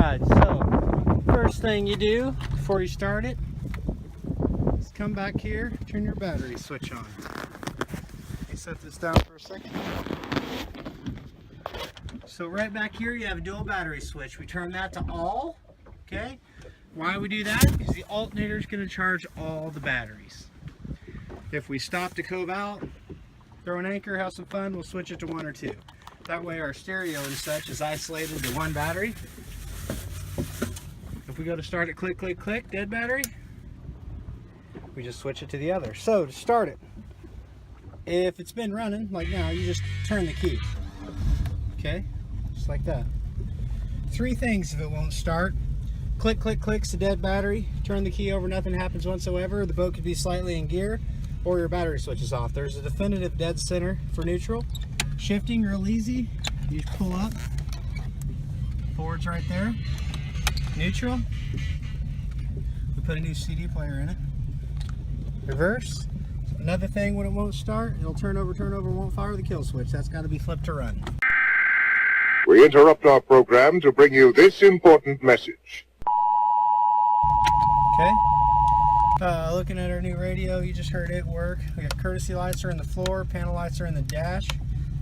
Alright, so first thing you do before you start it is come back here, turn your battery switch on. Let me set this down for a second. So right back here you have a dual battery switch. We turn that to all, okay? Why we do that? Because the alternator is going to charge all the batteries. If we stop to cove out, throw an anchor, have some fun, we'll switch it to 1 or 2. That way our stereo and such is isolated to 1 battery. If we go to start it, click, click, click, dead battery, we just switch it to the other. So to start it, if it's been running, like now, you just turn the key. Okay, just like that. 3 things if it won't start. Click, click, clicks the dead battery. Turn the key over, nothing happens whatsoever. The boat could be slightly in gear, or your battery switch is off. There's a definitive dead center for neutral. Shifting real easy. You just pull up. Forward's right there. Neutral. We put a new CD player in it. Reverse. Another thing, when it won't start, it'll turn over, won't fire the kill switch. That's got to be flipped to run. We interrupt our program to bring you this important message. Okay. Looking at our new radio, you just heard it work. We got courtesy lights are in the floor, panel lights are in the dash.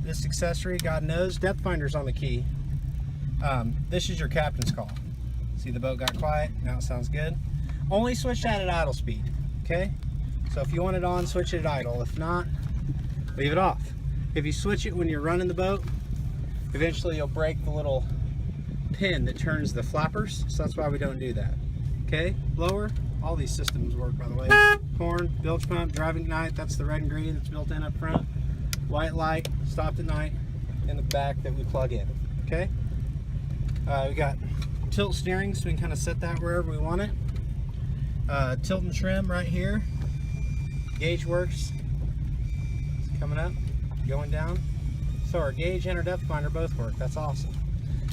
This accessory, God knows, depth finder's on the key. This is your captain's call. See, the boat got quiet, now it sounds good. Only switch that at idle speed, okay? So if you want it on, switch it at idle. If not, leave it off. If you switch it when you're running the boat, eventually you'll break the little pin that turns the flappers, so that's why we don't do that. Okay, blower, all these systems work, by the way. Horn, bilge pump, driving night, that's the red and green that's built in up front. White light, stopped at night, in the back that we plug in, okay? We got tilt steering, so we can kind of set that wherever we want it. Tilt and trim right here. Gauge works. It's coming up, going down. So our gauge and our depth finder both work, that's awesome.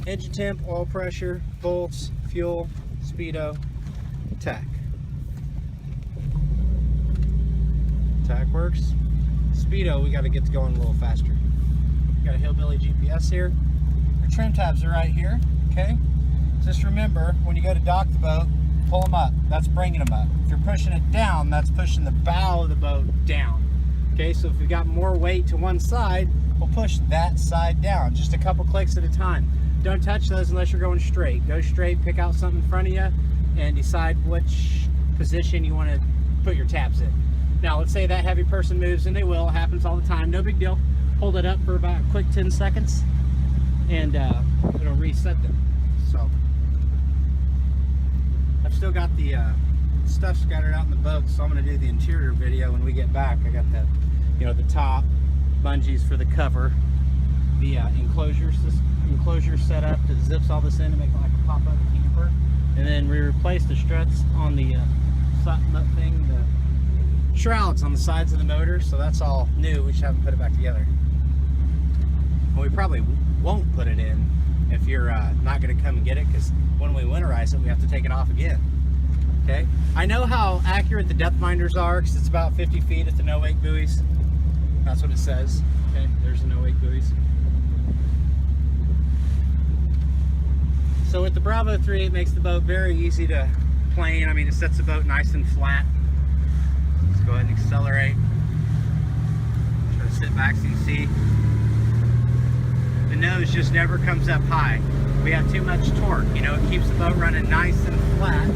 Engine temp, oil pressure, volts, fuel, speedo, tack. Tack works. Speedo, we got to get to going a little faster. Got a Hillbilly GPS here. Our trim tabs are right here, okay? Just remember, when you go to dock the boat, pull them up. That's bringing them up. If you're pushing it down, that's pushing the bow of the boat down. Okay, so if we got more weight to one side, we'll push that side down. Just a couple clicks at a time. Don't touch those unless you're going straight. Go straight, pick out something in front of you, and decide which position you want to put your tabs in. Now, let's say that heavy person moves, and they will. It happens all the time. No big deal. Hold it up for about a quick 10 seconds, and it'll reset them. So, I've still got the stuff scattered out in the boat, so I'm going to do the interior video when we get back. I got the, the top bungees for the cover, the enclosure set up that zips all this in to make it like a pop-up camper, and then we replaced the struts on the nut thing, the shrouds on the sides of the motor, so that's all new. We just haven't put it back together. Well, we probably won't put it in if you're not going to come and get it, because when we winterize it, we have to take it off again. Okay, I know how accurate the depth finders are, because it's about 50 feet at the no-wake buoys. That's what it says. Okay, there's the no-wake buoys. So with the Bravo 3, it makes the boat very easy to plane. I mean, it sets the boat nice and flat. Let's go ahead and accelerate. Try to sit back so you see. The nose just never comes up high. We have too much torque. It keeps the boat running nice and flat.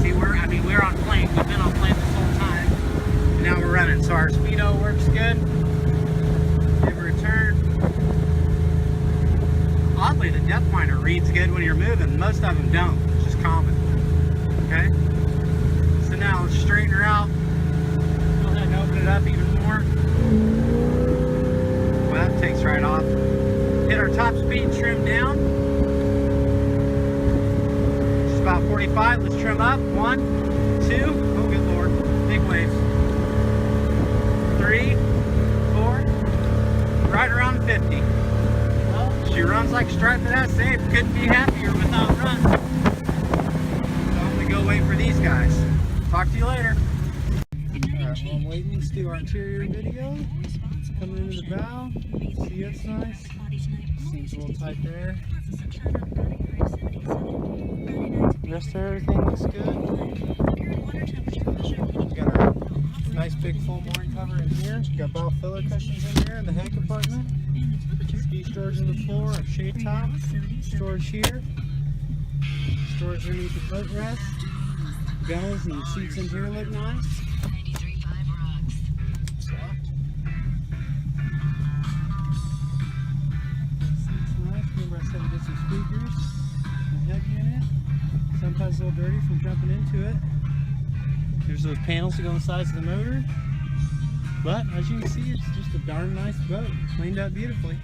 See, we're on plane. We've been on plane this whole time. And now we're running. So our speedo works good. Give her a turn. Oddly, the depth finder reads good when you're moving. Most of them don't. It's just common. Okay? So now let's straighten her out. Go ahead and open it up even more. Well, that takes right off. Hit our top speed, trim down. Just about 45. Let's trim up. 1, 2. Oh, good Lord. Big waves. 3, 4. Right around 50. She runs like a striped SA. Couldn't be happier without run. So I'm going to go wait for these guys. Talk to you later. Alright, well, I'm waiting to do our interior video. It's coming into the bow. See, it's nice. Seems a little tight there. The rest of everything looks good. We've got our nice big full mooring cover in here. We've got bow filler cushions in here in the head compartment. Ski storage on the floor, a shade top, storage here. Storage underneath the boat rest. Gunnels and seats in here look nice. Soft. Seats nice. Remember I said we did some speakers. The head unit. Sometimes a little dirty from jumping into it. There's those panels that go on the sides of the motor. But as you can see, it's just a darn nice boat. Cleaned up beautifully.